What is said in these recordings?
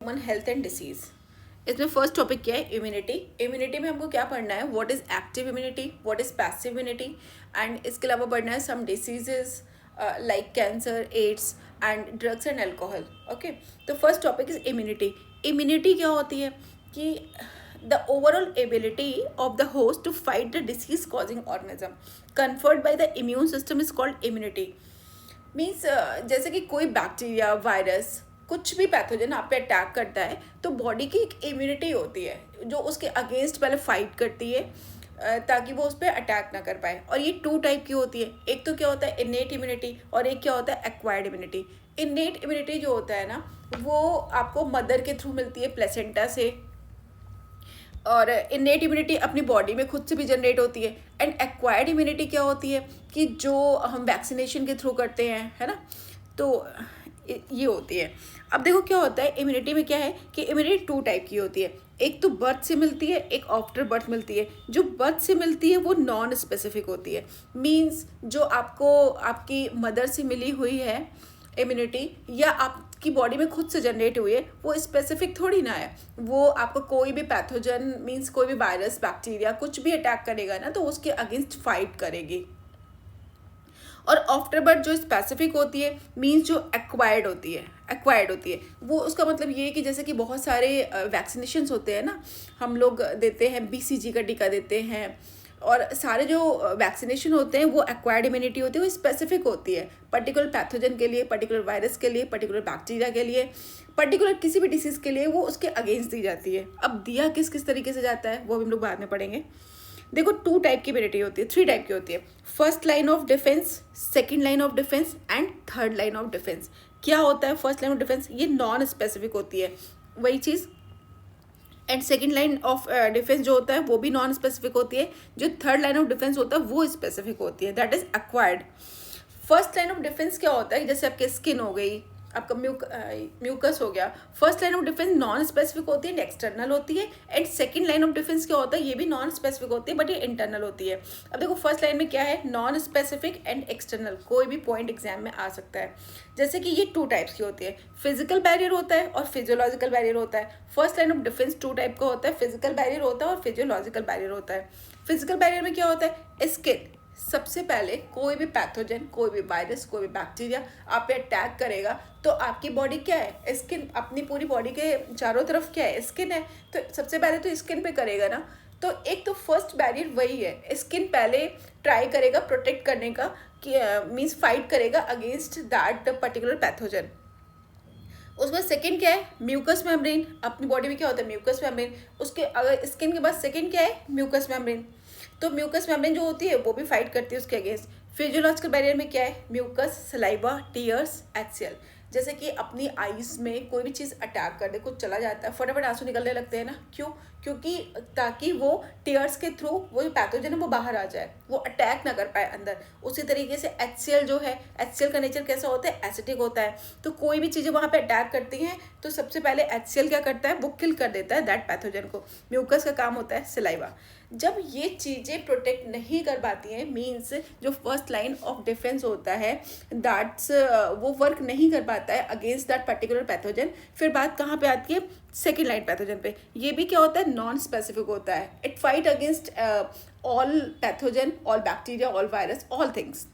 Human health and disease. इसमें first topic क्या है? इम्यूनिटी। इम्यूनिटी में हमको क्या पढ़ना है? What is active immunity, what is passive immunity, and इसके अलावा पढ़ना है some diseases like cancer, AIDS and drugs and alcohol. Okay, तो first topic is immunity. Immunity क्या होती है कि the overall ability of the host to fight the disease causing organism conferred by the immune system is called immunity. Means जैसे कि कोई bacteria, virus, कुछ भी पैथोजन आप पे अटैक करता है तो बॉडी की एक इम्यूनिटी होती है जो उसके अगेंस्ट पहले फाइट करती है ताकि वो उस पर अटैक ना कर पाए। और ये टू टाइप की होती है, एक तो क्या होता है इनेट इम्यूनिटी और एक क्या होता है एक्वायर्ड इम्यूनिटी। इनेट इम्यूनिटी जो होता है ना वो आपको मदर के थ्रू मिलती है, प्लेसेंटा से, और इनेट इम्यूनिटी अपनी बॉडी में खुद से भी जनरेट होती है। एंड एक्वायर्ड इम्यूनिटी क्या होती है कि जो हम वैक्सीनेशन के थ्रू करते हैं, है ना, तो ये होती है। अब देखो क्या होता है इम्यूनिटी में, क्या है कि इम्यूनिटी टू टाइप की होती है, एक तो बर्थ से मिलती है, एक आफ्टर बर्थ मिलती है। जो बर्थ से मिलती है वो नॉन स्पेसिफिक होती है, मीन्स जो आपको आपकी मदर से मिली हुई है इम्यूनिटी या आपकी बॉडी में खुद से जनरेट हुई है, वो स्पेसिफिक थोड़ी ना है। वो आपको कोई भी पैथोजन, मीन्स कोई भी वायरस, बैक्टीरिया कुछ भी अटैक करेगा ना तो उसके अगेंस्ट फाइट करेगी। और आफ्टर बर्थ जो स्पेसिफिक होती है, मीन्स जो एक्वायर्ड होती है वो उसका मतलब ये है कि जैसे कि बहुत सारे वैक्सीनेशंस होते हैं ना, हम लोग देते हैं, BCG का टीका देते हैं, और सारे जो वैक्सीनेशन होते हैं वो एक्वायर्ड इम्यूनिटी होती है, वो स्पेसिफिक होती है पर्टिकुलर पैथोजन के लिए, पर्टिकुलर वायरस के लिए, पर्टिकुलर बैक्टीरिया के लिए, पर्टिकुलर किसी भी डिसीज़ के लिए वो उसके अगेंस्ट दी जाती है। अब दिया किस किस तरीके से जाता है वो हम लोग बाद में पढ़ेंगे। देखो टू टाइप की इम्यूनिटी होती है, थ्री टाइप की होती है, first line of defence, second line of defence and third line of defence. क्या होता है फर्स्ट लाइन ऑफ डिफेंस? ये नॉन स्पेसिफिक होती है वही चीज़। And second line of defence जो होता है वो भी नॉन स्पेसिफिक होती है। जो थर्ड लाइन ऑफ डिफेंस होता है वो स्पेसिफिक होती है, that is acquired. First line of defence क्या होता है? जैसे आपकी स्किन हो गई, आपका म्यूकस हो गया। First line of defence non specific होती है एंड एक्सटर्नल होती है। And second line of defence क्या होता है? ये भी नॉन स्पेसिफिक होती है बट ये इंटरनल होती है। अब देखो फर्स्ट लाइन में क्या है? Non specific and external. कोई भी पॉइंट एग्जाम में आ सकता है। जैसे कि ये टू टाइप्स की होती है, फिजिकल बैरियर होता है और फिजियोलॉजिकल बैरियर होता है। First line of defence two type का होता है, फिजिकल बैरियर होता है और फिजियोलॉजिकल बैरियर होता है। फिजिकल बैरियर में क्या होता है? स्किन। सबसे पहले कोई भी पैथोजन, कोई भी वायरस, कोई भी बैक्टीरिया आप पे अटैक करेगा तो आपकी बॉडी क्या है? स्किन। अपनी पूरी बॉडी के चारों तरफ क्या है? स्किन है। तो सबसे पहले तो स्किन पे करेगा ना, तो एक तो फर्स्ट बैरियर वही है, स्किन पहले ट्राई करेगा प्रोटेक्ट करने का, कि मीन्स फाइट करेगा अगेंस्ट दैट पर्टिकुलर पैथोजन। उसमें सेकंड क्या है? Mucus membrane. अपनी बॉडी में क्या होता है? Mucus membrane. उसके अगर स्किन के बाद सेकंड क्या है? Mucus membrane. तो म्यूकस मेम्ब्रेन जो होती है वो भी फाइट करती है उसके अगेंस्ट। फिजियोलॉजिकल बैरियर में क्या है? Mucus, saliva, tears, HCl। जैसे कि अपनी आईज में कोई भी चीज़ अटैक कर दे, कुछ चला जाता है, फटाफट आंसू निकलने लगते हैं ना, क्यों? क्योंकि ताकि वो टीयर्स के थ्रू वो जो पैथोजन है वो बाहर आ जाए, वो अटैक ना कर पाए अंदर। उसी तरीके से HCl जो है, HCl का नेचर कैसा होता है? एसिडिक होता है। तो कोई भी चीज़ें वहाँ पे अटैक करती हैं तो सबसे पहले HCl क्या करता है? वो किल कर देता है दैट पैथोजन को। म्यूकस का काम होता है सलाइवा। जब ये चीज़ें प्रोटेक्ट नहीं कर पाती हैं, मीन्स जो फर्स्ट लाइन ऑफ डिफेंस होता है दैट्स वो वर्क नहीं कर पाता है अगेंस्ट दैट पर्टिकुलर पैथोजन, फिर बात कहाँ पे आती है? सेकेंड लाइन पैथोजन पे। ये भी क्या होता है? नॉन स्पेसिफिक होता है। It fight against all pathogen, all bacteria, all virus, all things.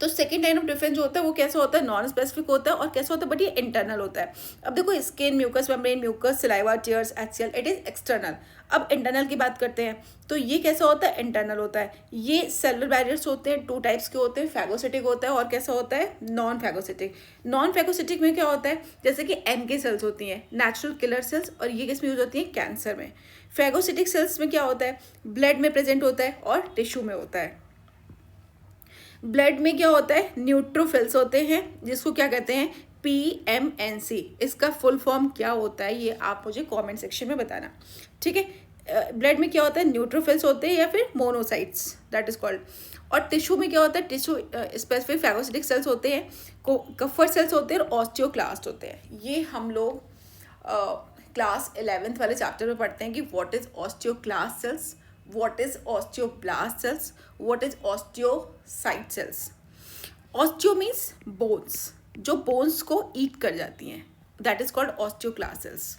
तो सेकेंड लाइन ऑफ डिफेंस जो होता है वो कैसा होता है? नॉन स्पेसिफिक होता है। और कैसा होता है? बट ये इंटरनल होता है। अब देखो skin, mucus membrane, mucus, saliva, tears, HCl, it is external. अब इंटरनल की बात करते हैं तो ये कैसा होता है? इंटरनल होता है। ये सेलुलर बैरियर्स होते हैं, टू टाइप्स के होते हैं, फैगोसिटिक होता है और कैसा होता है? Non phagocytic. नॉन फैगोसिटिक में क्या होता है? जैसे कि NK सेल्स होती हैं, नेचुरल किलर सेल्स, और ये किस में यूज होती हैं? कैंसर में। फैगोसिटिक सेल्स में क्या होता है? ब्लड में प्रेजेंट होता है और टिश्यू में होता है। ब्लड में क्या होता है? न्यूट्रोफिल्स होते हैं, जिसको क्या कहते हैं? PMNC। इसका फुल फॉर्म क्या होता है ये आप मुझे कमेंट सेक्शन में बताना, ठीक है। ब्लड में क्या होता है? न्यूट्रोफिल्स होते हैं या फिर मोनोसाइट्स, दैट इज कॉल्ड। और टिश्यू में क्या होता है? टिश्यू स्पेसिफिक फैगोसिटिक सेल्स होते हैं, कफर सेल्स होते हैं और ऑस्टियोक्लास्ट होते हैं। ये हम लोग क्लास 11th वाले चैप्टर में पढ़ते हैं कि what is osteoclast cells, what is osteoblast cells, what is osteocyte cells. Osteo means bones, जो bones को eat कर जाती हैं, that is called osteoclast cells.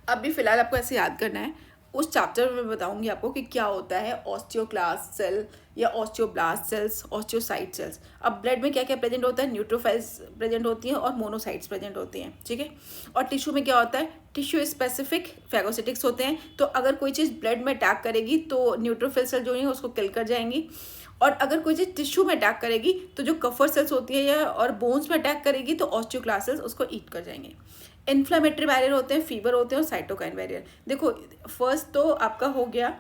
अभी फिलहाल आपको ऐसे याद करना है, उस चैप्टर में मैं बताऊंगी आपको कि क्या होता है ऑस्टियोक्लास्ट सेल या ऑस्टियोब्लास्ट सेल्स, ऑस्टियोसाइट सेल्स। अब ब्लड में क्या क्या प्रेजेंट होता है, न्यूट्रोफिल्स प्रेजेंट होती हैं और मोनोसाइट्स प्रेजेंट होती हैं, ठीक है। और टिश्यू में क्या होता है, टिश्यू स्पेसिफिक फैगोसिटिक्स होते हैं। तो अगर कोई चीज़ ब्लड में अटैक करेगी तो न्यूट्रोफिल सेल जो है उसको किल कर जाएंगी, और अगर कोई चीज़ टिश्यू में अटैक करेगी तो जो कफर सेल्स होती है या और बोन्स में अटैक करेगी तो ऑस्टियोक्लास्ट सेल्स उसको ईट कर जाएंगे। इन्फ्लामेटरी बैरियर होते हैं, फीवर होते हैं और साइटोकाइन बैरियर। देखो फर्स्ट तो आपका हो गया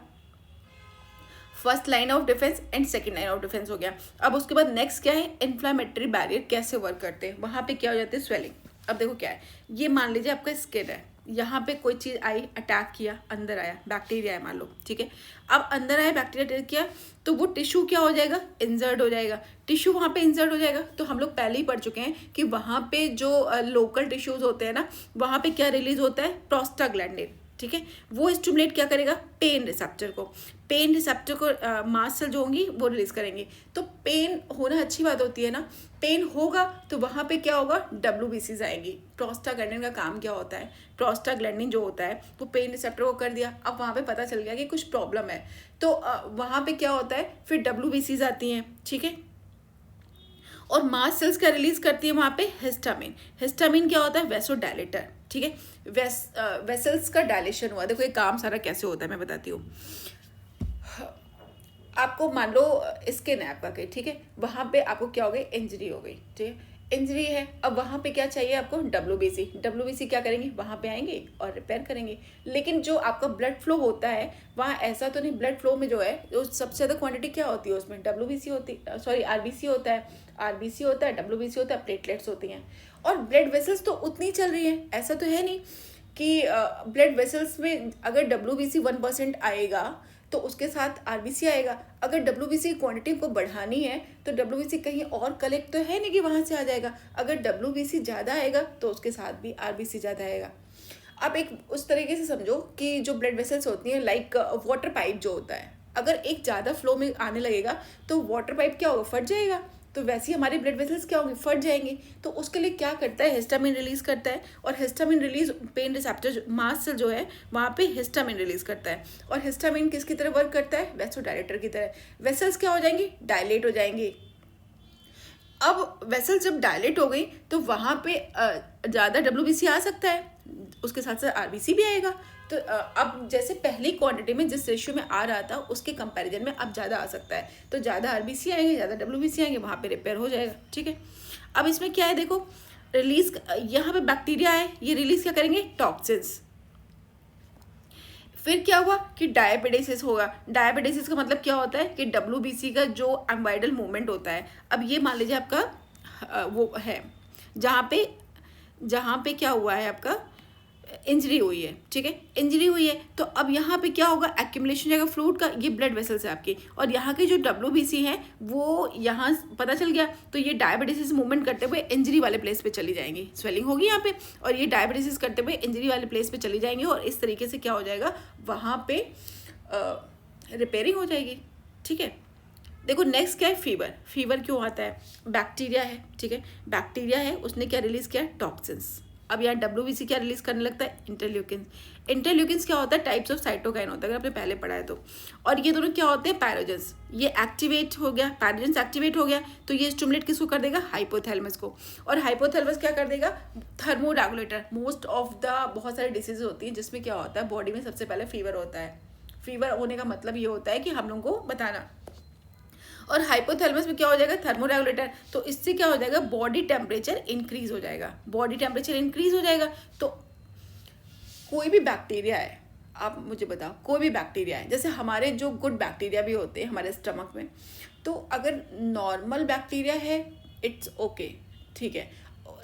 first line of defence and second line of defence हो गया। अब उसके बाद नेक्स्ट क्या है, इन्फ्लामेटरी बैरियर कैसे वर्क करते हैं, वहाँ पे क्या हो जाती है, स्वेलिंग। अब देखो क्या है, ये मान लीजिए आपका स्किन है, यहाँ पे कोई चीज़ आई, अटैक किया, अंदर आया, बैक्टीरिया है मान लो, ठीक है। अब अंदर आया, बैक्टीरिया अटैक किया, तो वो टिश्यू क्या हो जाएगा, इंजर्ड हो जाएगा। टिश्यू वहाँ पे इंजर्ड हो जाएगा तो हम लोग पहले ही पढ़ चुके हैं कि वहाँ पे जो लोकल टिश्यूज होते हैं ना, वहाँ पे क्या रिलीज होता है, प्रोस्टाग्लैंडिन, ठीक है। वो स्टिमुलेट क्या करेगा, पेन रिसेप्टर को, पेन रिसेप्टर को मास्ट सेल जो होंगी वो रिलीज करेंगे। तो पेन होना अच्छी बात होती है ना, पेन होगा तो वहाँ पे क्या होगा, WBCs आएंगी। प्रोस्टाग्लैंडिन का काम क्या होता है, प्रोस्टाग्लैंडिन जो होता है वो पेन रिसेप्टर को कर दिया, अब वहाँ पे पता चल गया कि कुछ प्रॉब्लम है, तो वहाँ पे क्या होता है, फिर WBCs आती हैं, ठीक है। और मास्ट सेल्स क्या रिलीज करती है वहाँ पे, हिस्टामिन। हिस्टामिन क्या होता है, वेसोडायलेटर, ठीक है। वेसल्स का डायलेशन हुआ। देखो ये काम सारा कैसे होता है मैं बताती हूँ। आपको मान लो स्किन है आपका, ठीक है, वहाँ पे आपको क्या हो गई, इंजरी हो गई, ठीक है, इंजरी है। अब वहाँ पे क्या चाहिए आपको, WBC क्या करेंगे, वहाँ पे आएंगे और रिपेयर करेंगे। लेकिन जो आपका ब्लड फ्लो होता है वहाँ ऐसा तो नहीं, ब्लड फ्लो में जो है जो सबसे ज़्यादा क्वांटिटी क्या होती है उसमें, WBC होती, सॉरी RBC होता है, RBC होता है, WBC होता है, प्लेटलेट्स होती हैं। और ब्लड वेसल्स तो उतनी चल रही है, ऐसा तो है नहीं कि ब्लड वेसल्स में अगर WBC 1% आएगा तो उसके साथ RBC आएगा। अगर WBC क्वांटिटी को बढ़ानी है तो WBC कहीं और कलेक्ट तो है नहीं कि वहाँ से आ जाएगा। अगर WBC ज़्यादा आएगा तो उसके साथ भी RBC ज़्यादा आएगा। आप एक उस तरीके से समझो कि जो ब्लड वेसल्स होती हैं लाइक वाटर पाइप जो होता है, अगर एक ज़्यादा फ्लो में आने लगेगा तो वाटर पाइप क्या होगा, फट जाएगा। तो वैसे ही हमारे ब्लड वेसल्स क्या होंगे, फट जाएंगे। तो उसके लिए क्या करता है, हिस्टामिन रिलीज करता है, और histamine release pain receptor mast cell जो है वहाँ पे हिस्टामिन रिलीज करता है। और हिस्टामिन किसकी तरह वर्क करता है, वेसोडायलेटर की तरह। वेसल्स क्या हो जाएंगे, डायलेट हो जाएंगे। अब वेसल जब डायलेट हो गई तो वहाँ पे ज़्यादा WBC आ सकता है, उसके साथ साथ RBC भी आएगा। तो अब जैसे पहली क्वांटिटी में जिस रेशियो में आ रहा था उसके कंपैरिजन में अब ज़्यादा आ सकता है, तो ज़्यादा RBC आएंगे, ज़्यादा WBC आएंगे, वहाँ पे रिपेयर हो जाएगा, ठीक है। अब इसमें क्या है, देखो रिलीज, यहाँ पे बैक्टीरिया है, ये रिलीज क्या करेंगे, टॉक्सिन्स। फिर क्या हुआ कि डायबिटीज होगा। डायबिटीज का मतलब क्या होता है कि WBC का जो अनवाइडल मूवमेंट होता है। अब ये मान लीजिए आपका वो है जहाँ पे क्या हुआ है, आपका इंजरी हुई है, ठीक है, इंजरी हुई है। तो अब यहाँ पे क्या होगा, एक्यूमुलेशन जाएगा फ्लूइड का, ये ब्लड वेसल्स है आपकी, और यहाँ के जो WBC है वो यहाँ पता चल गया, तो ये डायबिटीज मूवमेंट करते हुए इंजरी वाले प्लेस पे चली जाएंगी, स्वेलिंग होगी यहाँ पे, और ये डायबिटीज करते हुए इंजरी वाले प्लेस पे चली जाएंगी, और इस तरीके से क्या हो जाएगा, वहाँ पे रिपेयरिंग हो जाएगी, ठीक है। देखो नेक्स्ट क्या है, फीवर। फीवर क्यों आता है, बैक्टीरिया है, ठीक है, बैक्टीरिया है, उसने क्या रिलीज किया, टॉक्सिन्स। अब यहाँ WBC क्या रिलीज करने लगता है, इंटरल्यूकिन्स। इंटरल्यूकिन्स क्या होता है, टाइप्स ऑफ साइटोकाइन होता है, अगर आपने पहले पढ़ा है तो। और ये दोनों क्या होते हैं, पैरोजेंस। ये एक्टिवेट हो गया, पैरोजेंस एक्टिवेट हो गया तो ये स्टिमुलेट किसको कर देगा, हाइपोथैलेमस को। और हाइपोथैलेमस क्या कर देगा, थर्मोरेगुलेटर। मोस्ट ऑफ द बहुत सारी डिसीज होती हैं जिसमें क्या होता है, बॉडी में सबसे पहले फीवर होता है। फीवर होने का मतलब ये होता है कि हम लोगों को बताना। और हाइपोथैलेमस में क्या हो जाएगा, थर्मोरेगुलेटर। तो इससे क्या हो जाएगा, बॉडी टेम्परेचर इंक्रीज हो जाएगा। बॉडी टेम्परेचर इंक्रीज हो जाएगा तो कोई भी बैक्टीरिया है, आप मुझे बताओ, कोई भी बैक्टीरिया है, जैसे हमारे जो गुड बैक्टीरिया भी होते हैं हमारे स्टमक में, तो अगर नॉर्मल बैक्टीरिया है इट्स ओके, ठीक है।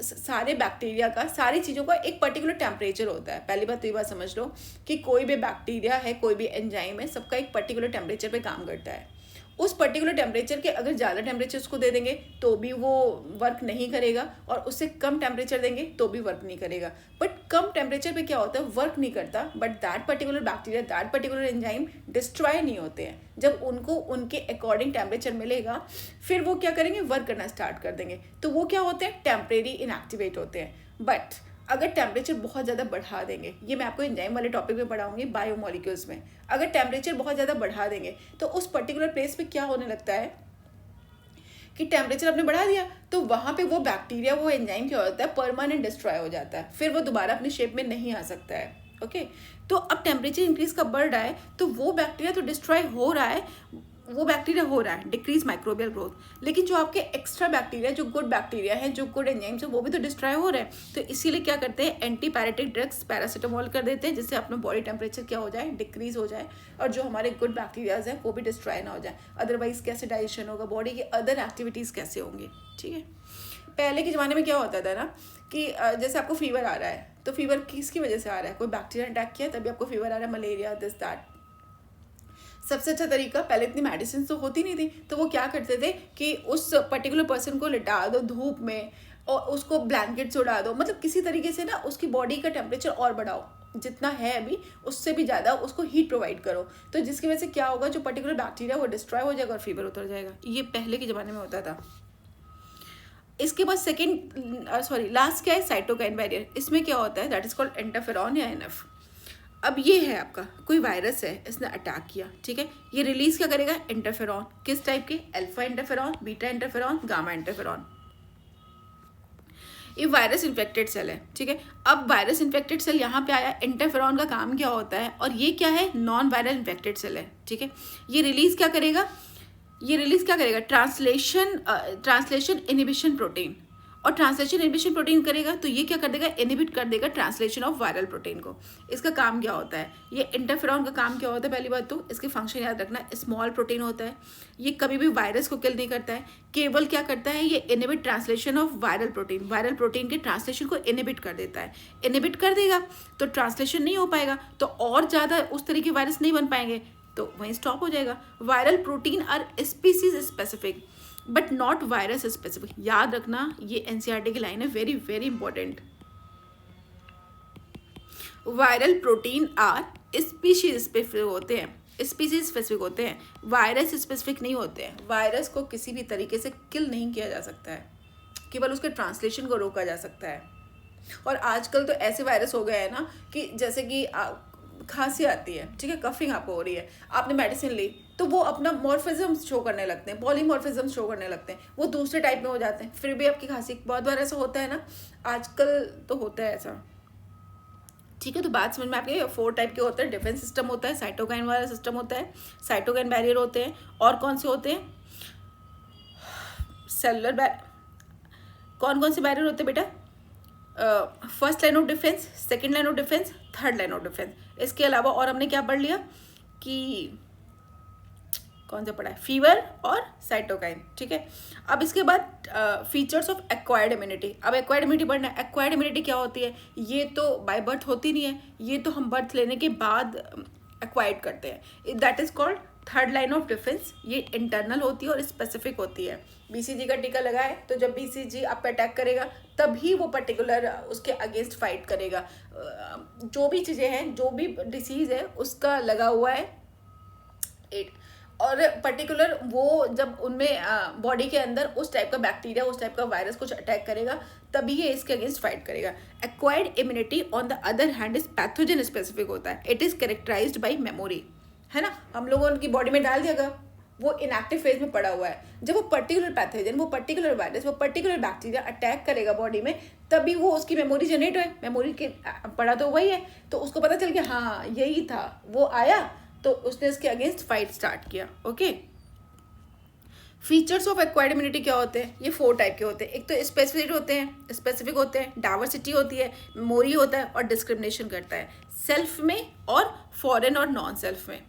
सारे बैक्टीरिया का, सारी चीज़ों का एक पर्टिकुलर टेम्परेचर होता है। पहली बात तो ये बात समझ लो कि कोई भी बैक्टीरिया है, कोई भी एंजाइम है, सबका एक पर्टिकुलर टेम्परेचर पे काम करता है। उस पर्टिकुलर टेम्परेचर के अगर ज़्यादा टेम्परेचर उसको दे देंगे तो भी वो वर्क नहीं करेगा, और उससे कम टेम्परेचर देंगे तो भी वर्क नहीं करेगा। बट कम टेम्परेचर पे क्या होता है, वर्क नहीं करता, but that particular bacteria, that particular enzyme destroy नहीं होते हैं। जब उनको उनके अकॉर्डिंग टेम्परेचर मिलेगा फिर वो क्या करेंगे, वर्क करना स्टार्ट कर देंगे। तो वो क्या होते हैं, टेम्परेरी इनएक्टिवेट होते हैं। बट अगर टेम्परेचर बहुत ज़्यादा बढ़ा देंगे, ये मैं आपको एंजाइम वाले टॉपिक में पढ़ाऊंगी बायोमोलिक्यूल्स में, अगर टेम्परेचर बहुत ज़्यादा बढ़ा देंगे तो उस पर्टिकुलर प्लेस पे क्या होने लगता है कि टेम्परेचर आपने बढ़ा दिया तो वहाँ पे वो बैक्टीरिया, वो एंजाइम क्या होता है, परमानेंट डिस्ट्रॉय हो जाता है, फिर वो दोबारा अपनी शेप में नहीं आ सकता है। ओके, तो अब टेम्परेचर इंक्रीज कब बढ़ रहा है तो वो बैक्टीरिया तो डिस्ट्रॉय हो रहा है, वो बैक्टीरिया हो रहा है डिक्रीज माइक्रोबियल ग्रोथ, लेकिन जो आपके एक्स्ट्रा बैक्टीरिया, जो गुड बैक्टीरिया है, जो गुड एंजाइम्स है, वो भी तो डिस्ट्रॉय हो रहे हैं। तो इसीलिए क्या करते हैं, एंटीपायरेटिक ड्रग्स पैरासीटामोल कर देते हैं, जिससे अपना बॉडी टेम्परेचर क्या हो जाए, डिक्रीज हो जाए, और जो हमारे गुड बैक्टीरियाज हैं वो भी डिस्ट्रॉय ना हो जाए। अदरवाइज कैसे डाइजेशन होगा, बॉडी की अदर एक्टिविटीज़ कैसे होंगी। ठीक है, पहले के ज़माने में क्या होता था ना कि जैसे आपको फीवर आ रहा है तो फीवर किसकी वजह से आ रहा है, कोई बैक्टीरिया अटैक किया तभी आपको फीवर आ रहा है, मलेरिया, दिस दैट। सबसे अच्छा तरीका, पहले इतनी मेडिसिन तो होती नहीं थी, तो वो क्या करते थे कि उस पर्टिकुलर पर्सन को लिटा दो धूप में और उसको ब्लैंकेट से उड़ा दो, मतलब किसी तरीके से ना उसकी बॉडी का टेम्परेचर और बढ़ाओ, जितना है अभी उससे भी ज़्यादा उसको हीट प्रोवाइड करो, तो जिसकी वजह से क्या होगा, जो पर्टिकुलर बैक्टीरिया वो डिस्ट्रॉय हो जाएगा और फीवर उतर जाएगा। ये पहले के ज़माने में होता था। इसके बाद लास्ट क्या है, साइटोकाइन बैरियर। इसमें क्या होता है, दैट इज कॉल्ड इंटरफेरॉन या एनएफ। अब ये है आपका कोई वायरस है, इसने अटैक किया, ठीक है, ये रिलीज क्या करेगा, इंटरफेरॉन। किस टाइप के, alpha interferon, beta interferon, gamma interferon. ये वायरस इन्फेक्टेड सेल है, ठीक है। अब वायरस इन्फेक्टेड सेल यहाँ पे आया, इंटरफेरॉन का काम क्या होता है, और ये क्या है, नॉन वायरल इन्फेक्टेड सेल है, ठीक है। ये रिलीज क्या करेगा, ट्रांसलेशन इनहिबिशन प्रोटीन, और ट्रांसलेशन इनहिबिशन प्रोटीन करेगा तो ये क्या कर देगा, इनहिबिट कर देगा ट्रांसलेशन ऑफ वायरल प्रोटीन को। इसका काम क्या होता है, ये इंटरफेरॉन का काम क्या होता है, पहली बात तो इसके फंक्शन याद रखना, स्मॉल प्रोटीन होता है, ये कभी भी वायरस को किल नहीं करता है, केवल क्या करता है, ये inhibit translation of viral protein के ट्रांसलेशन को इनहिबिट कर देता है। इनहिबिट कर देगा तो ट्रांसलेशन नहीं हो पाएगा, तो और ज़्यादा उस तरह के वायरस नहीं बन पाएंगे, तो वहीं स्टॉप हो जाएगा। Viral protein are species specific but not virus specific, याद रखना, ये एनसीईआरटी की लाइन है, very very important. Viral protein are species specific होते हैं, स्पीसीज स्पेसिफिक होते हैं, वायरस स्पेसिफिक नहीं होते हैं। वायरस को किसी भी तरीके से किल नहीं किया जा सकता है, केवल उसके ट्रांसलेशन को रोका जा सकता है। और आजकल तो ऐसे वायरस हो गए हैं ना कि जैसे कि खांसी आती है, ठीक है, कफिंग आपको हो रही है, आपने मेडिसिन ली तो वो अपना मॉर्फिज्म शो करने लगते हैं, पॉलीमॉर्फिज्म शो करने लगते हैं, वो दूसरे टाइप में हो जाते हैं, फिर भी आपकी खांसी। बहुत बार ऐसा होता है ना, आजकल तो होता है ऐसा, ठीक है। तो बात समझ में आपके 4 टाइप के होते हैं, डिफेंस सिस्टम होता है, साइटोकाइन वाला सिस्टम होता है, साइटोकाइन बैरियर होते हैं, और कौन से होते हैं, सेलुलर कौन कौन से बैरियर होते हैं बेटा, first line of defence, second line of defence, third line of defence. इसके अलावा और हमने क्या पढ़ लिया कि कौन सा पढ़ा है, फीवर और साइटोकाइन, ठीक है। अब इसके बाद फीचर्स ऑफ एक्वायर्ड इम्यूनिटी। अब एक्वायर्ड इम्यूनिटी पढ़ना है। एक्वायर्ड इम्यूनिटी क्या होती है, ये तो बाय बर्थ होती नहीं है, ये तो हम बर्थ लेने के बाद एक्वायर्ड करते हैं, that is called third line of defence. ये इंटरनल होती है और स्पेसिफिक होती है। बीसीजी का टीका लगाए तो जब बीसीजी आप पे अटैक करेगा तभी वो पर्टिकुलर उसके अगेंस्ट फाइट करेगा। जो भी चीज़ें हैं, जो भी डिसीज़ है उसका लगा हुआ है और पर्टिकुलर वो जब उनमें बॉडी के अंदर उस टाइप का बैक्टीरिया, उस टाइप का वायरस कुछ अटैक करेगा तभी ये इसके अगेंस्ट फाइट करेगा। Acquired immunity on the other hand is pathogen specific होता है। It is characterised by memory, है ना, हम लोगों ने उनकी बॉडी में डाल दिया, वो इनएक्टिव फेज में पड़ा हुआ है। जब वो पर्टिकुलर पैथोजन, वो पर्टिकुलर वायरस, वो पर्टिकुलर बैक्टीरिया अटैक करेगा बॉडी में, तभी वो उसकी मेमोरी जनरेट है। मेमोरी के पड़ा तो वही है, तो उसको पता चल गया हाँ यही था, वो आया तो उसने इसके अगेंस्ट फाइट स्टार्ट किया। Okay, features of acquired immunity क्या होते हैं, ये 4 टाइप के होते हैं। एक तो स्पेसिफिक होते हैं, डाइवर्सिटी होती है, मेमोरी होता है और डिस्क्रिमिनेशन करता है, सेल्फ में और फॉरेन और नॉन सेल्फ में।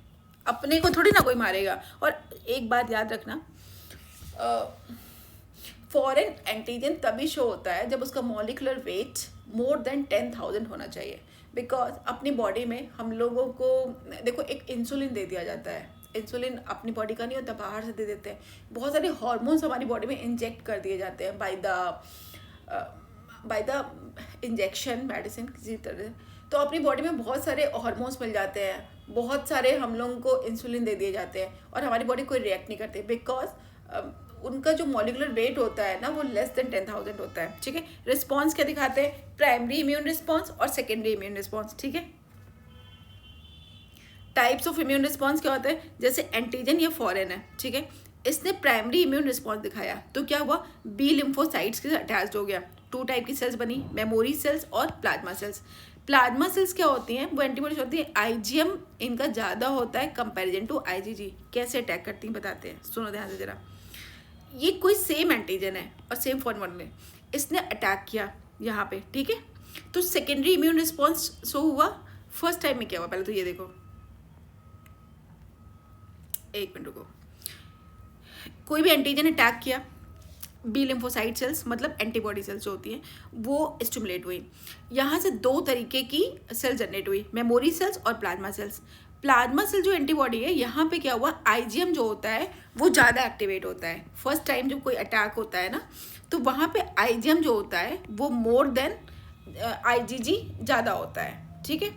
अपने को थोड़ी ना कोई मारेगा। और एक बात याद रखना, फॉरेन एंटीजन तभी शो होता है जब उसका मॉलिक्यूलर वेट मोर देन 10,000 होना चाहिए। बिकॉज अपनी बॉडी में हम लोगों को देखो एक इंसुलिन दे दिया जाता है, इंसुलिन अपनी बॉडी का नहीं होता, बाहर से दे देते हैं। बहुत सारे हार्मोन्स हमारी बॉडी में इंजेक्ट कर दिए जाते हैं बाय द इंजेक्शन मेडिसिन किसी तरह। तो अपनी बॉडी में बहुत सारे हार्मोन्स मिल जाते हैं, बहुत सारे हम लोगों को इंसुलिन दे दिए जाते हैं और हमारी बॉडी कोई रिएक्ट नहीं करती बिकॉज उनका जो मॉलिकुलर वेट होता है ना वो लेस देन 10,000 होता है, ठीक है। रिस्पॉन्स क्या दिखाते हैं, प्राइमरी इम्यून रिस्पॉन्स और सेकेंडरी इम्यून रिस्पॉन्स, ठीक है। टाइप्स ऑफ इम्यून रिस्पॉन्स क्या होता है, जैसे एंटीजन या फॉरेन है, ठीक है। इसने प्राइमरी इम्यून रिस्पॉन्स दिखाया तो क्या हुआ, बी लिम्फोसाइट्स के साथ अटैच्ड हो गया, 2 टाइप की सेल्स बनी, मेमोरी सेल्स और प्लाज्मा सेल्स। प्लाज्मा सेल्स क्या होती हैं, वो एंटीबॉडीज होती है, आईजीएम इनका ज़्यादा होता है कंपेरिजन टू आईजीजी। कैसे अटैक करती हैं बताते हैं, सुनो ध्यान से जरा। ये कोई सेम एंटीजन है और सेम फॉर्मूला में इसने अटैक किया यहाँ पे, ठीक है। तो सेकेंडरी इम्यून रिस्पॉन्स शो हुआ। फर्स्ट टाइम में क्या हुआ, पहले तो ये देखो, एक मिनट रुको। कोई भी एंटीजन अटैक किया, बी लिम्फोसाइट सेल्स मतलब एंटीबॉडी सेल्स जो होती हैं वो स्टिमुलेट हुई। यहाँ से 2 तरीके की सेल जनरेट हुई, मेमोरी सेल्स और प्लाज्मा सेल्स। प्लाज्मा सेल जो एंटीबॉडी है, यहाँ पे क्या हुआ, आईजीएम जो होता है वो ज़्यादा एक्टिवेट होता है। फर्स्ट टाइम जब कोई अटैक होता है ना, तो वहाँ पे आईजीएम जो होता है वो मोर देन आईजीजी ज़्यादा होता है, ठीक है।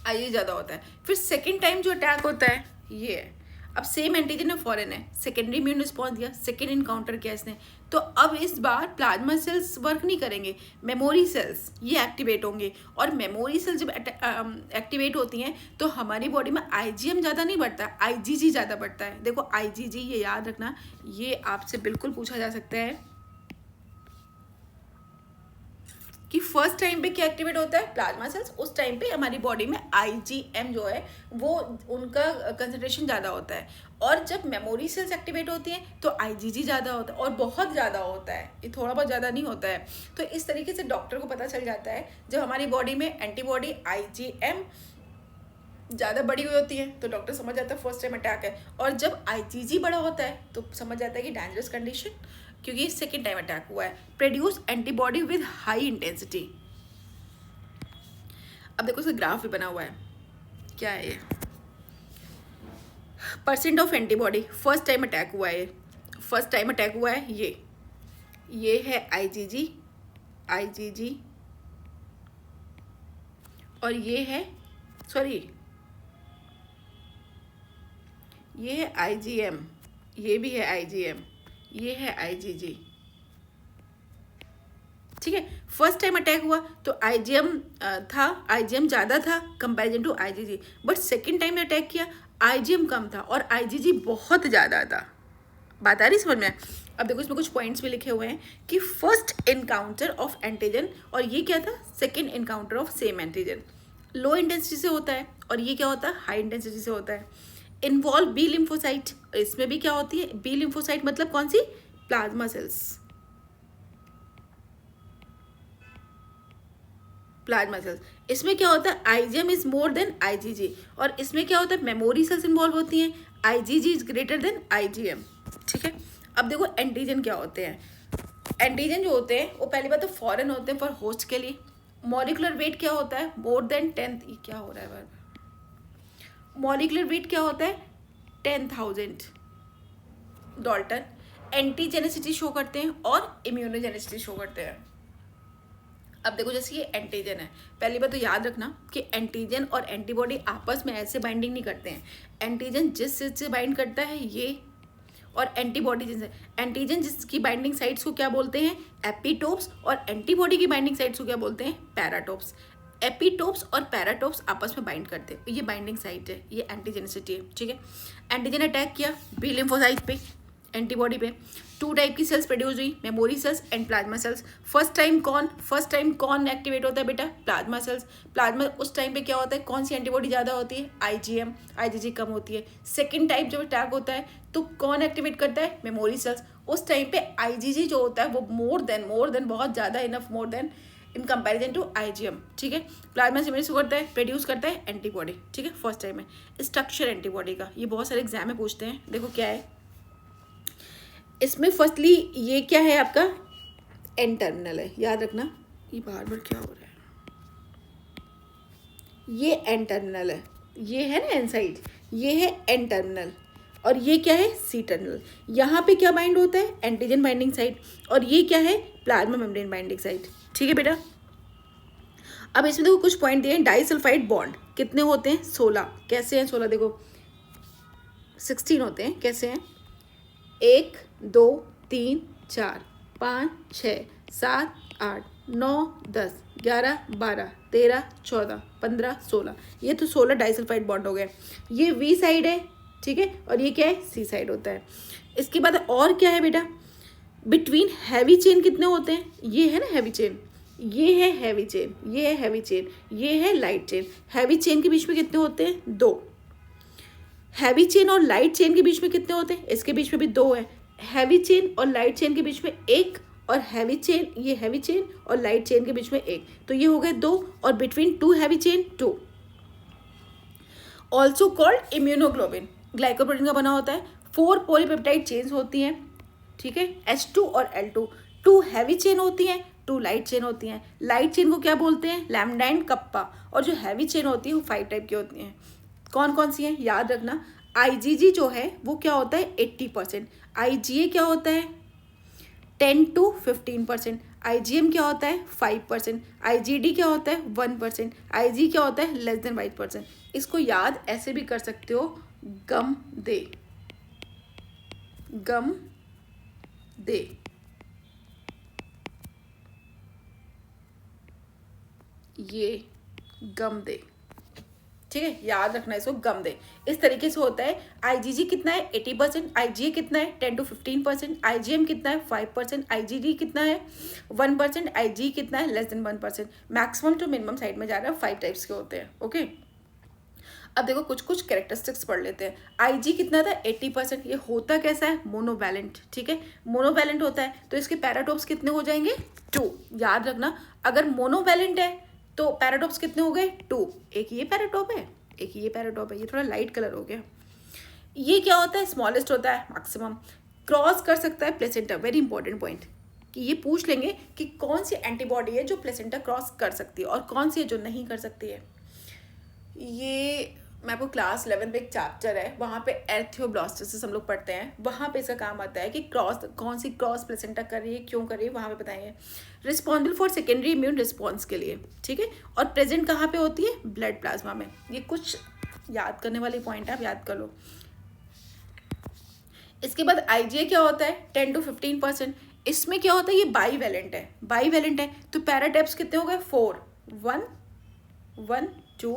आईजी ज़्यादा होता है। फिर सेकेंड टाइम जो अटैक होता है ये है। अब सेम एंटीजन है, फॉरेन है, सेकेंडरी इम्यून रिस्पॉन्स दिया, सेकेंड इनकाउंटर किया इसने, तो अब इस बार प्लाज्मा सेल्स वर्क नहीं करेंगे, मेमोरी सेल्स ये एक्टिवेट होंगे। और मेमोरी सेल्स जब एक्टिवेट होती हैं तो हमारी बॉडी में आईजीएम ज़्यादा नहीं बढ़ता, आईजीजी ज़्यादा बढ़ता है। देखो आईजीजी, ये याद रखना, ये आपसे बिल्कुल पूछा जा सकता है कि फर्स्ट टाइम पे क्या एक्टिवेट होता है, प्लाज्मा सेल्स। उस टाइम पे हमारी बॉडी में आईजीएम जो है वो उनका कंसंट्रेशन ज़्यादा होता है। और जब मेमोरी सेल्स एक्टिवेट होती हैं तो आईजीजी ज़्यादा होता है, और बहुत ज़्यादा होता है, ये थोड़ा बहुत ज़्यादा नहीं होता है। तो इस तरीके से डॉक्टर को पता चल जाता है, जब हमारी बॉडी में एंटीबॉडी आईजीएम ज़्यादा बड़ी हुई होती है तो डॉक्टर समझ जाता है फर्स्ट टाइम अटैक है। और जब आईजीजी बड़ा होता है तो समझ जाता है कि डेंजरस कंडीशन, क्योंकि सेकेंड टाइम अटैक हुआ है। Produce antibody with high intensity. अब देखो इसका ग्राफ भी बना हुआ है, क्या है ये, percent of antibody first time attack हुआ है, फर्स्ट टाइम अटैक हुआ है ये है आईजीजी, आईजीजी, और ये है, सॉरी ये है आईजीएम, ये भी है आईजीएम, ये है आईजीजी, ठीक है। फर्स्ट टाइम अटैक हुआ तो आईजीएम था, आईजीएम ज़्यादा था comparison to IgG, but second time attack किया आईजीएम कम था और आईजीजी बहुत ज़्यादा था। बात आ रही समझ में। अब देखो इसमें कुछ पॉइंट्स भी लिखे हुए हैं कि फर्स्ट इनकाउंटर ऑफ एंटीजन, और ये क्या था, second encounter of same antigen. Low intensity से होता है और ये क्या होता है, हाई इंटेंसिटी से होता है। इन्वॉल्व बी लिम्फोसाइट, इसमें भी क्या होती है, बी लिम्फोसाइट मतलब कौन सी, प्लाज्मा सेल्स, प्लाज्मा सेल्स। इसमें क्या होता है, IgM is more than IgG, और इसमें क्या होता है, मेमोरी सेल्स इन्वॉल्व होती हैं, IgG is greater than IgM, ठीक है। अब देखो एंटीजन क्या होते हैं। एंटीजन जो होते हैं वो पहली बात तो फॉरेन होते हैं फॉर होस्ट के लिए। मॉलिकुलर वेट क्या होता है, मोर देन 10, ये क्या हो रहा है बार बार, मॉलिकुलर वेट क्या होता है 10,000 डाल्टन। एंटीजेनिसिटी शो करते हैं और इम्यूनोजेनिसिटी शो करते हैं। अब देखो जैसे ये एंटीजन है, पहली बात तो याद रखना कि एंटीजन और एंटीबॉडी आपस में ऐसे बाइंडिंग नहीं करते हैं। एंटीजन जिस चीज़ से बाइंड करता है ये, और एंटीबॉडी जिनसे, एंटीजन जिसकी बाइंडिंग साइट्स को क्या बोलते हैं, एपिटोप्स, और एंटीबॉडी की बाइंडिंग साइट्स को क्या बोलते हैं, पैराटोप्स। एपिटोप्स और पैराटोप्स आपस में बाइंड करते हैं, ये बाइंडिंग साइट है, ये एंटीजेनिसिटी है, ठीक है। एंटीजन अटैक किया बी लिम्फोसाइट पे, एंटीबॉडी पे। 2 टाइप की सेल्स प्रोड्यूस हुई, memory cells and plasma cells. First time कौन एक्टिवेट होता है बेटा, प्लाज्मा सेल्स। प्लाज्मा उस टाइम पे क्या होता है, कौन सी एंटीबॉडी ज़्यादा होती है, आईजीएम, आईजीजी कम होती है। सेकेंड टाइप जब अटैक होता है तो कौन एक्टिवेट करता है, मेमोरी सेल्स। उस टाइम पे आईजीजी जो होता है वो मोर देन बहुत ज़्यादा, enough more than in comparison to IgM, ठीक है। प्लाज्मा सिमेट्री करता है, प्रोड्यूस करता है एंटीबॉडी, ठीक है। फर्स्ट टाइम में स्ट्रक्चर एंटीबॉडी का, ये बहुत सारे एग्जाम में पूछते हैं। देखो क्या है इसमें, फर्स्टली ये क्या है आपका, एन टर्मिनल है, याद रखना। ये बार बार क्या हो रहा है, ये एन टर्मिनल है, ये है ना एन साइड, ये है एन टर्मिनल, और ये क्या है, सी टर्मिनल। यहाँ पे क्या बाइंड होता है, एंटीजन बाइंडिंग साइट, और ये क्या है, प्लाज्मा मेम्ब्रेन बाइंडिंग साइट, ठीक है बेटा। अब इसमें देखो कुछ पॉइंट दिए हैं। डाइसल्फाइड बॉन्ड कितने होते हैं, 16। कैसे हैं 16, देखो 16 होते हैं, कैसे हैं, 1 2 3 4 5 6 7 8 9 10 11 12 13 14 15 16, ये तो 16 डाइसल्फाइड बॉन्ड हो गए। ये वी साइड है, ठीक है, और ये क्या है, सी साइड होता है। इसके बाद और क्या है बेटा, बिटवीन हैवी चेन कितने होते हैं, ये है ना हैवी चेन, ये है हैवी चेन, ये है हैवी चेन, ये है लाइट चेन। हैवी चेन के बीच में कितने होते हैं, 2। हैवी चेन और लाइट चेन के बीच में कितने होते हैं, इसके बीच में भी 2 है। हैवी चेन और लाइट चेन के बीच में 1, और हैवी चेन, ये हैवी चेन और लाइट चेन के बीच में 1, तो ये हो गए 2, और between 2 heavy chain 2। Also called immunoglobulin, glycoprotein का बना होता है। 4 पॉलीपेप्टाइड चेन्स होती हैं, ठीक है, H2 और L2। 2 हैवी चेन होती हैं, 2 लाइट चेन होती हैं। लाइट चेन को क्या बोलते हैं, लैम्डा एंड कप्पा, और जो हैवी चेन होती है वो 5 टाइप की होती हैं। कौन कौन सी हैं, याद रखना। IgG जो है वो क्या होता है, 80%। IgA क्या होता है, 10 to 15%। IgM क्या होता है, 5%। IgD क्या होता है, 1%। IG क्या होता है, लेस देन 5%। इसको याद ऐसे भी कर सकते हो, गम दे, गम दे, ये गम दे, ठीक है, याद रखना इसको, गम दे। इस तरीके से होता है। IgG कितना है, 80%। IgA कितना है, 10 to 15%। IgM कितना है, 5%। IgD कितना है, 1%। IG कितना है, less than 1%। Maximum to minimum side में जा रहा है, 5 टाइप्स के होते हैं। ओके, अब देखो कुछ कुछ कैरेक्टरिस्टिक्स पढ़ लेते हैं। IG कितना था, 80%। ये होता कैसा है, मोनोवैलेंट, ठीक है, मोनोवैलेंट होता है, तो इसके पैराटॉप्स कितने हो जाएंगे, 2। याद रखना, अगर मोनोवैलेंट है तो पैराटॉप्स कितने हो गए, 2। एक ये पैराटॉप है, एक ये पैराटॉप है, ये थोड़ा लाइट कलर हो गया। ये क्या होता है, स्मॉलेस्ट होता है, मैक्सिमम क्रॉस कर सकता है प्लेसेंटा। वेरी इंपॉर्टेंट पॉइंट, कि ये पूछ लेंगे कि कौन सी एंटीबॉडी है जो प्लेसेंटा क्रॉस कर सकती है और कौन सी है जो नहीं कर सकती है। ये मैं आपको क्लास 11 में एक चैप्टर है, वहाँ पे एर्थ्योब्लास्टोसिस हम लोग पढ़ते हैं, वहाँ पे इसका काम आता है कि क्रॉस, कौन सी क्रॉस प्लेसेंटा कर रही है, क्यों कर रही है, वहाँ पे बताएंगे। Responsible for secondary immune response के लिए, ठीक है, और प्रेजेंट कहाँ पे होती है, ब्लड प्लाज्मा में। ये कुछ याद करने वाली पॉइंट है, आप याद कर लो। इसके बाद IgA क्या होता है, 10 to 15%। इसमें क्या होता है, ये बाईवैलेंट है, बाईवैलेंट है, तो पैराटैप्स कितने हो गए, 4, 1 1 2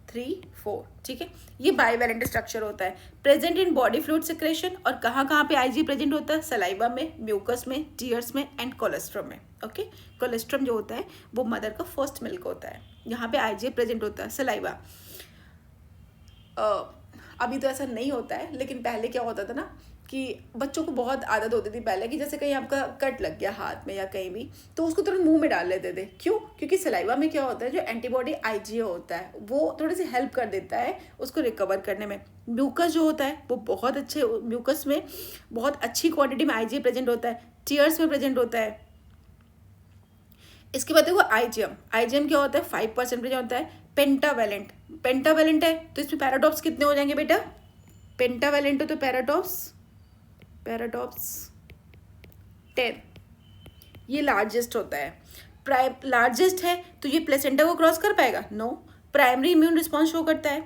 3 4, ठीक है, ये बाईवैलेंट स्ट्रक्चर होता है। Present in body fluid secretion, और कहाँ कहाँ पे IG प्रेजेंट होता है, सलाइवा में, म्यूकस में, टीयर्स में, एंड कोलेस्ट्रम में। ओके, कोलेस्ट्रम जो होता है वो मदर का फर्स्ट मिल्क होता है, यहाँ पे IgA प्रेजेंट होता है, सलाइवा। अभी तो ऐसा नहीं होता है, लेकिन पहले क्या होता था ना, कि बच्चों को बहुत आदत होती थी पहले, कि जैसे कहीं आपका कट लग गया हाथ में या कहीं भी, तो उसको तुरंत मुंह में डाल लेते थे। क्यों, क्योंकि सलाइवा में क्या होता है, जो एंटीबॉडी IgA होता है वो थोड़ी सी हेल्प कर देता है उसको रिकवर करने में। म्यूकस जो होता है वो बहुत अच्छे, म्यूकस में बहुत अच्छी क्वांटिटी में IgA प्रेजेंट होता है, टीयर्स में प्रेजेंट होता है। इसके बाद देखो IgM क्या होता है, 5% प्रेजेंट होता है। पेंटावैलेंट, पेंटावैलेंट है तो इसमें पैराटॉप्स कितने हो जाएंगे बेटा, पेंटावैलेंट हो तो पैराटॉप्स 10, ये लार्जेस्ट होता है। लार्जेस्ट है तो ये प्लेसेंटा को क्रॉस कर पाएगा, no. Primary immune response show करता है,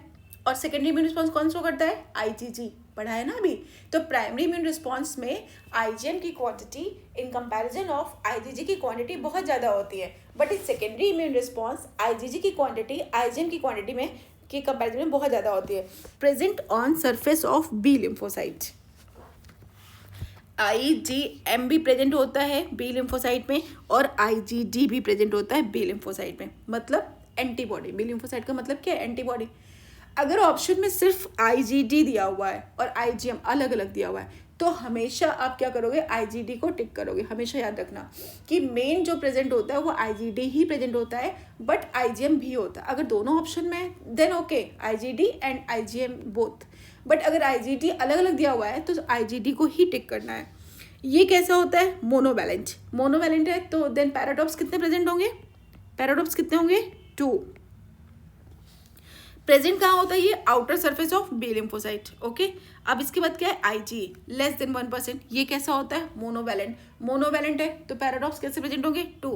और सेकेंडरी इम्यून रिस्पॉन्स कौन शो करता है, IgG, पढ़ा है ना अभी। तो प्राइमरी इम्यून रिस्पॉन्स में IgM की quantity in comparison of IgG की क्वांटिटी बहुत ज़्यादा होती है, बट इस सेकेंडरी इम्यून रिस्पॉन्स IgG की क्वांटिटी IgM की क्वांटिटी में के कंपैरिजन में बहुत ज़्यादा होती है। Present on surface of B lymphocyte, IgM भी प्रेजेंट होता है बी लिम्फोसाइट में, और IgD भी प्रेजेंट होता है बी लिम्फोसाइट में, मतलब एंटीबॉडी। बी लिम्फोसाइट का मतलब क्या है, एंटीबॉडी। अगर ऑप्शन में सिर्फ IgD दिया हुआ है और IgM अलग अलग दिया हुआ है, तो हमेशा आप क्या करोगे, IgD को टिक करोगे। हमेशा याद रखना कि मेन जो प्रेजेंट होता है वो IgD ही प्रेजेंट होता है, बट IgM भी होता है। अगर दोनों ऑप्शन में then okay, IgD and IgM both, but अगर IgD अलग अलग दिया हुआ है तो IgD को ही टिक करना है। ये कैसा होता है, मोनोवैलेंट, मोनोवैलेंट है तो देन पैराटॉप्स कितने प्रेजेंट होंगे, पैराटॉप्स कितने होंगे, 2। प्रेजेंट कहाँ होता है, ये outer surface of B lymphocyte. Okay, अब इसके बाद क्या है, IG लेस देन 1%, ये कैसा होता है, मोनोवैलेंट। मोनोवैलेंट है तो पैराटॉप्स कैसे प्रेजेंट होंगे, 2।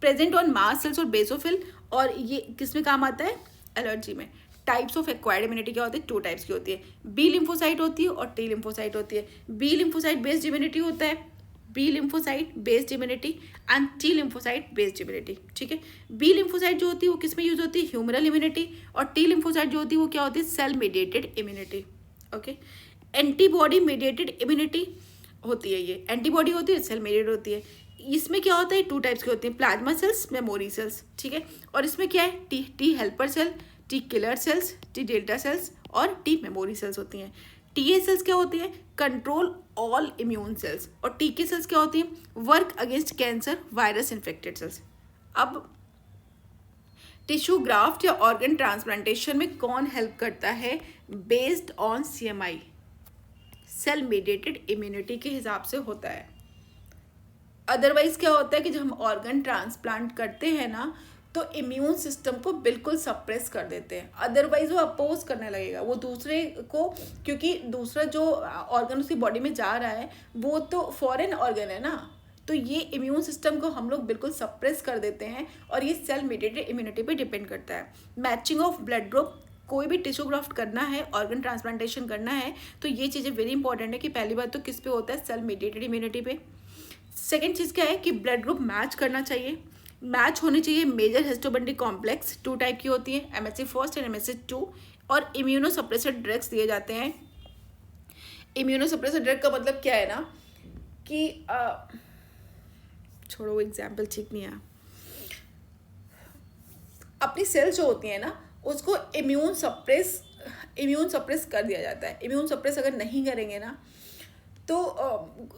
प्रेजेंट ऑन मास्ट सेल्स और बेसोफिल, और ये किस में काम आता है, एलर्जी में। टाइप्स ऑफ एक्वायर्ड इम्यूनिटी क्या होती है, 2 टाइप्स की होती है, बी लिम्फोसाइट होती है और टी लिम्फोसाइट होती है। बी लिम्फोसाइट बेस्ड इम्यूनिटी होता है, B lymphocyte based immunity and T lymphocyte based immunity, ठीक है। बी लिम्फोसाइट जो होती है वो किस में यूज होती है, ह्यूमरल इम्यूनिटी, और टी लिम्फोसाइट जो होती है वो क्या होती है, cell mediated immunity, okay. Antibody mediated immunity होती है, ये एंटीबॉडी होती है, सेल मीडिएटेड होती है। इसमें क्या होता है, 2 टाइप्स की होती है, प्लाज्मा सेल्स, मेमोरी सेल्स, ठीक है। और इसमें क्या है, T helper cell, T killer cells, T delta cells और टी मेमोरी सेल्स होती हैं। टी ए सेल्स क्या होती है, कंट्रोल ऑल इम्यून सेल्स, और टी के सेल्स क्या होती हैं, work against cancer, virus infected cells. अब टिश्यू ग्राफ्ट या ऑर्गन ट्रांसप्लांटेशन में कौन हेल्प करता है, based on CMI, cell mediated immunity के हिसाब से होता है। अदरवाइज क्या होता है कि जब हम ऑर्गन ट्रांसप्लांट करते हैं ना तो इम्यून सिस्टम को बिल्कुल सप्रेस कर देते हैं, अदरवाइज वो अपोज करने लगेगा वो दूसरे को, क्योंकि दूसरा जो ऑर्गन उसकी बॉडी में जा रहा है वो तो फॉरेन ऑर्गन है ना, तो ये इम्यून सिस्टम को हम लोग बिल्कुल सप्रेस कर देते हैं, और ये सेल मीडिएटेड इम्यूनिटी पे डिपेंड करता है। मैचिंग ऑफ ब्लड ग्रुप, कोई भी टिश्यू ग्राफ्ट करना है, ऑर्गन ट्रांसप्लांटेशन करना है, तो ये चीज़ें वेरी इंपॉर्टेंट है कि पहली बात तो किस पे होता है, सेल मीडिएटेड इम्यूनिटी पे। सेकेंड चीज़ क्या है कि ब्लड ग्रुप मैच करना चाहिए, मैच होनी चाहिए मेजर हिस्टोबंडी कॉम्प्लेक्स, 2 टाइप की होती है, MSC फर्स्ट एंड MSC 2, और इम्यूनो सप्रेसर ड्रग्स दिए जाते हैं। इम्यूनो सप्रेसर ड्रग का मतलब क्या है ना कि छोड़ो एग्जाम्पल ठीक नहीं है, अपनी सेल्स जो होती है ना उसको इम्यून सप्रेस कर दिया जाता है। इम्यून सप्रेस अगर नहीं करेंगे ना तो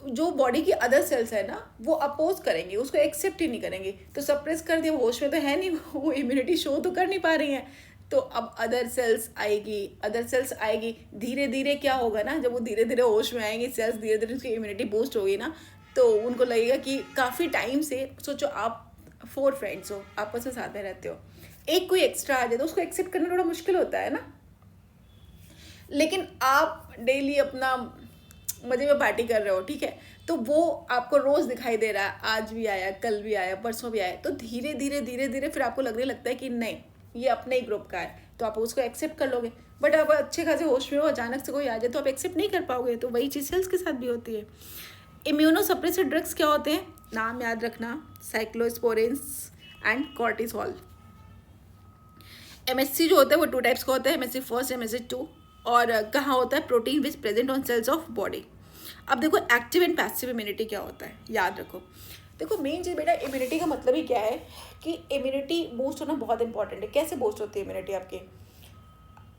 जो बॉडी की अदर सेल्स है ना वो अपोज करेंगे, उसको एक्सेप्ट ही नहीं करेंगे, तो सप्रेस कर दिया, वो होश में तो है नहीं, वो इम्यूनिटी शो तो कर नहीं पा रही हैं, तो अब अदर सेल्स आएगी, धीरे धीरे क्या होगा ना, जब वो धीरे धीरे होश में आएंगी सेल्स, धीरे धीरे उसकी इम्यूनिटी बूस्ट होगी ना, तो उनको लगेगा कि काफ़ी टाइम से, सोचो आप 4 फ्रेंड्स हो, आपस में साथ में रहते हो, एक कोई एक्स्ट्रा आ जाए तो उसको एक्सेप्ट करना थोड़ा मुश्किल होता है ना, लेकिन आप डेली अपना मजे में पार्टी कर रहे हो, ठीक है, तो वो आपको रोज दिखाई दे रहा है, आज भी आया, कल भी आया, परसों भी आया, तो धीरे धीरे फिर आपको लगने लगता है कि नहीं ये अपने ही ग्रुप का है, तो आप उसको एक्सेप्ट कर लोगे। बट आप अच्छे खासे होश में हो, अचानक से कोई आ जाए तो आप एक्सेप्ट नहीं कर पाओगे, तो वही चीज़ सेल्स के साथ भी होती है। इम्यूनो सप्रेसर ड्रग्स क्या होते हैं, नाम याद रखना, साइक्लोस्पोरेंस एंड कॉर्टिसोल। MSC जो होता है वो 2 टाइप्स का होता है, MSC फर्स्ट, MSC 2, और कहाँ होता है, protein which present on cells of body. अब देखो एक्टिव एंड पैसिव इम्यूनिटी क्या होता है, याद रखो। देखो मेन चीज़ बेटा इम्यूनिटी का मतलब ही क्या है कि इम्यूनिटी बूस्ट होना बहुत इंपॉर्टेंट है। कैसे बूस्ट होती है इम्यूनिटी आपकी,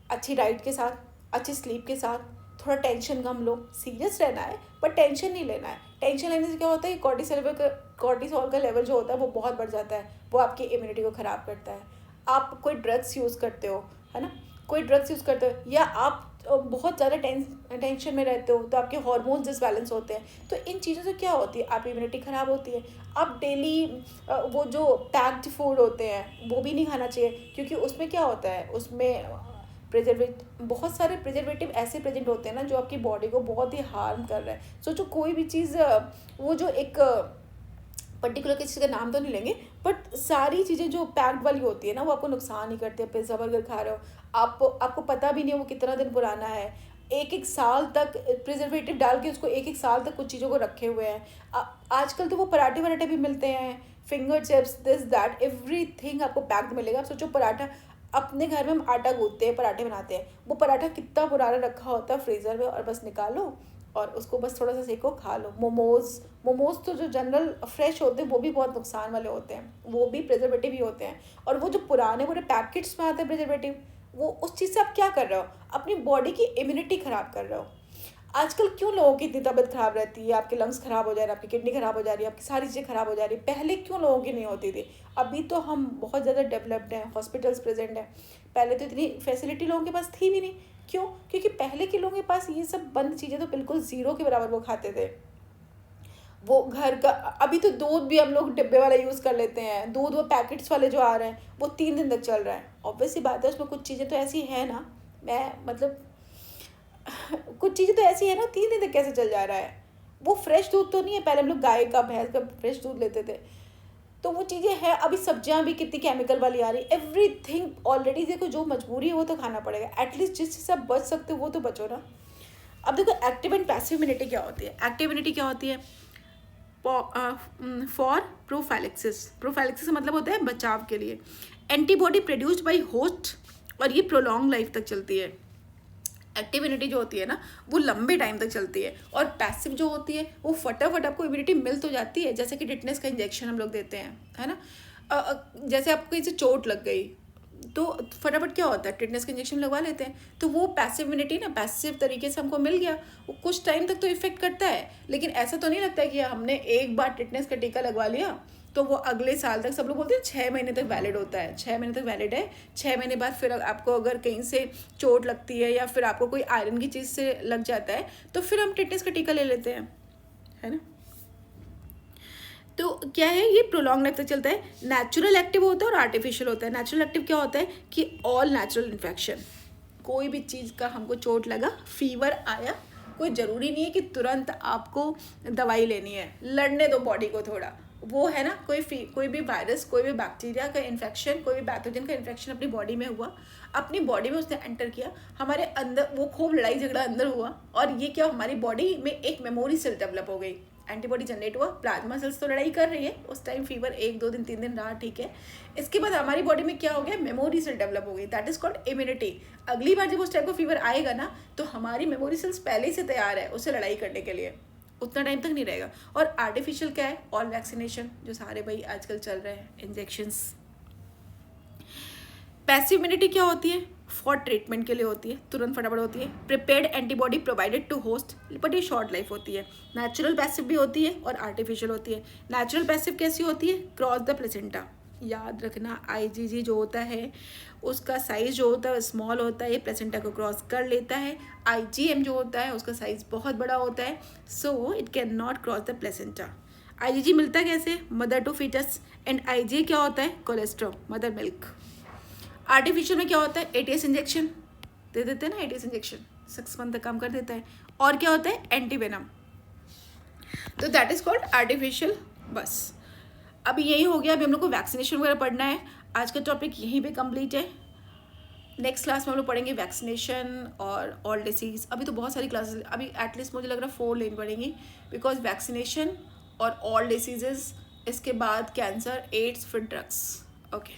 अच्छी डाइट के साथ, अच्छी स्लीप के साथ, थोड़ा टेंशन कम लो, सीरियस रहना है पर टेंशन नहीं लेना है। टेंशन लेने से क्या होता है, कॉर्टिसोल का लेवल जो होता है वो बहुत बढ़ जाता है, वो आपकी इम्यूनिटी को ख़राब करता है। आप कोई ड्रग्स यूज़ करते हो, है ना, कोई ड्रग्स यूज़ करते हो, या आप बहुत ज़्यादा टेंशन में रहते हो तो आपके हार्मोन्स डिसबैलेंस होते हैं, तो इन चीज़ों से क्या होती है, आपकी इम्यूनिटी ख़राब होती है। आप डेली वो जो पैक्ड फूड होते हैं वो भी नहीं खाना चाहिए, क्योंकि उसमें क्या होता है, उसमें बहुत सारे प्रिजर्वेटिव ऐसे प्रेजेंट होते हैं ना जो आपकी बॉडी को बहुत ही हार्म कर रहा है। सोचो कोई भी चीज़, वो जो एक पर्टिकुलर किसी का नाम तो नहीं लेंगे, बट सारी चीज़ें जो पैक्ड वाली होती है ना वो आपको नुकसान ही करती है। पिज़्ज़ा बर्गर खा रहे हो, आपको पता भी नहीं है वो कितना दिन पुराना है, एक साल तक प्रिजर्वेटिव डाल के उसको एक साल तक कुछ चीज़ों को रखे हुए हैं। आजकल तो वो पराठे वराठे भी मिलते हैं, finger chips, this that, everything आपको पैक्ड मिलेगा। आप सोचो पराठा, अपने घर में हम आटा गूंथते हैं, पराठे बनाते हैं, वो पराठा कितना पुराना रखा होता है फ्रीज़र में, और बस निकालो और उसको बस थोड़ा सा सेको, खा लो। मोमोज तो जो जनरल फ्रेश होते हैं वो भी बहुत नुकसान वाले होते हैं, वो भी प्रिजर्वेटिव ही होते हैं। और वो जो पुराने पूरे पैकेट्स में आते हैं प्रिजर्वेटिव, वो उस चीज़ से आप क्या कर रहे हो, अपनी बॉडी की इम्यूनिटी ख़राब कर रहे हो। आजकल क्यों लोगों की इतनी तबीयत ख़राब रहती है, आपके लंग्स ख़राब हो जा रहे हैं, आपकी किडनी ख़राब हो जा रही है, आपकी सारी चीज़ें ख़राब हो जा रही है। पहले क्यों लोगों की नहीं होती थी, अभी तो हम बहुत ज़्यादा डेवलप्ड हैं, हॉस्पिटल्स प्रेजेंट हैं, पहले तो इतनी फैसिलिटी लोगों के पास थी भी नहीं। क्यों, क्योंकि पहले के लोगों के पास ये सब बंद चीज़ें तो बिल्कुल ज़ीरो के बराबर वो खाते थे। वो घर का, अभी तो दूध भी हम लोग डिब्बे वाला यूज़ कर लेते हैं, दूध वो पैकेट्स वाले जो आ रहे हैं वो 3 दिन तक चल रहा है। ऑब्वियस सी बात है, उसमें कुछ चीज़ें तो ऐसी है ना, मैं मतलब कुछ चीज़ें तो ऐसी है ना, 3 दिन तक कैसे चल जा रहा है। वो फ्रेश दूध तो नहीं है, पहले हम लोग गाय का, भैंस का फ्रेश दूध लेते थे। तो वो चीज़ें हैं। अभी सब्जियां भी कितनी केमिकल वाली आ रही, एवरीथिंग ऑलरेडी। देखो जो मजबूरी है वो तो खाना पड़ेगा, एटलीस्ट जिस चीज़ से आप बच सकते हो वो तो बचो ना। अब देखो एक्टिव एंड पैसिव इम्यूनिटी क्या होती है। एक्टिव इम्यूनिटी क्या होती है? For prophylaxis. प्रोफाइलेक्सिस मतलब होता है बचाव के लिए। एंटीबॉडी प्रोड्यूस्ड बाय होस्ट, और ये प्रोलॉन्ग लाइफ तक चलती है। एक्टिव इम्यूनिटी जो होती है ना वो लंबे टाइम तक चलती है, और पैसिव जो होती है वो फटाफट आपको इम्यूनिटी मिल तो जाती है, जैसे कि टिटनेस का इंजेक्शन हम लोग देते हैं, है ना। जैसे आपको कहीं से चोट लग गई तो फटाफट क्या होता है, टिटनेस का इंजेक्शन लगवा लेते हैं, तो वो पैसिव इम्यूनिटी ना पैसिव तरीके से हमको मिल गया। वो कुछ टाइम तक तो इफेक्ट करता है, लेकिन ऐसा तो नहीं लगता है कि हमने एक बार टिटनेस का टीका लगवा लिया तो वो अगले साल तक, सब लोग बोलते हैं 6 महीने तक वैलिड होता है, 6 महीने तक वैलिड है। 6 महीने बाद फिर आपको अगर कहीं से चोट लगती है या फिर आपको कोई आयरन की चीज़ से लग जाता है तो फिर हम टिटनेस का टीका ले लेते हैं, है ना। तो क्या है, ये प्रोलॉन्ग लाइफ तक चलता है। नेचुरल एक्टिव होता है और आर्टिफिशियल होता है। नेचुरल एक्टिव क्या होता है कि ऑल नेचुरल इन्फेक्शन, कोई भी चीज़ का हमको चोट लगा, फीवर आया, कोई ज़रूरी नहीं है कि तुरंत आपको दवाई लेनी है, लड़ने दो बॉडी को थोड़ा। वो है ना, कोई भी वायरस, कोई भी बैक्टीरिया का इन्फेक्शन, कोई भी पैथोजन का इन्फेक्शन अपनी बॉडी में हुआ, अपनी बॉडी में उसने एंटर किया, हमारे अंदर वो खूब लड़ाई झगड़ा अंदर हुआ, और ये क्या, हमारी बॉडी में एक मेमोरी सेल डेवलप हो गई, एंटीबॉडी जनरेट हुआ, प्लाज्मा सेल्स तो लड़ाई कर रही है उस टाइम, फीवर 1 2 दिन 3 दिन रहा, ठीक है। इसके बाद हमारी बॉडी में क्या हो गया, मेमोरी सेल डेवलप हो गई, दैट इज कॉल्ड इम्यूनिटी। अगली बार जब उस टाइप का फीवर आएगा ना तो हमारी मेमोरी सेल्स पहले ही से तैयार है उससे लड़ाई करने के लिए, उतना टाइम तक नहीं रहेगा। और आर्टिफिशियल क्या है, ऑल वैक्सीनेशन जो सारे भाई आजकल चल रहे हैं, इंजेक्शंस। पैसिव इम्यूनिटी क्या होती है, फॉर ट्रीटमेंट के लिए होती है, तुरंत फटाफट होती है। Prepared antibody provided to host, but ये शॉर्ट लाइफ होती है। नेचुरल पैसिव भी होती है और आर्टिफिशियल होती है। नेचुरल पैसिव कैसी होती है, क्रॉस द प्लेसेंटा। याद रखना आईजीजी जो होता है उसका साइज जो होता है स्मॉल होता है, ये प्लेसेंटा को क्रॉस कर लेता है। आईजीएम जो होता है उसका साइज बहुत बड़ा होता है, so it can not cross the placenta. IgG मिलता कैसे, mother to foetus, and IgA क्या होता है, कोलेस्ट्रॉल, मदर मिल्क। आर्टिफिशियल में क्या होता है, एटीएस इंजेक्शन दे देते हैं ना, एटीएस इंजेक्शन 6 मंथ तक काम कर देता है। और क्या होता है, एंटीवेनम। तो दैट इज कॉल्ड आर्टिफिशियल। बस अभी यही हो गया, अभी हम लोग को वैक्सीनेशन वगैरह पढ़ना है। आज का टॉपिक यहीं पे कंप्लीट है। नेक्स्ट क्लास में हम लोग पढ़ेंगे वैक्सीनेशन और ऑल डिसीज। अभी तो बहुत सारी क्लासेस, अभी एटलीस्ट मुझे लग रहा है 4 लेनी पड़ेंगी, बिकॉज वैक्सीनेशन और ऑल डिसीजेज, इसके बाद कैंसर, एड्स, फिर ड्रग्स। ओके।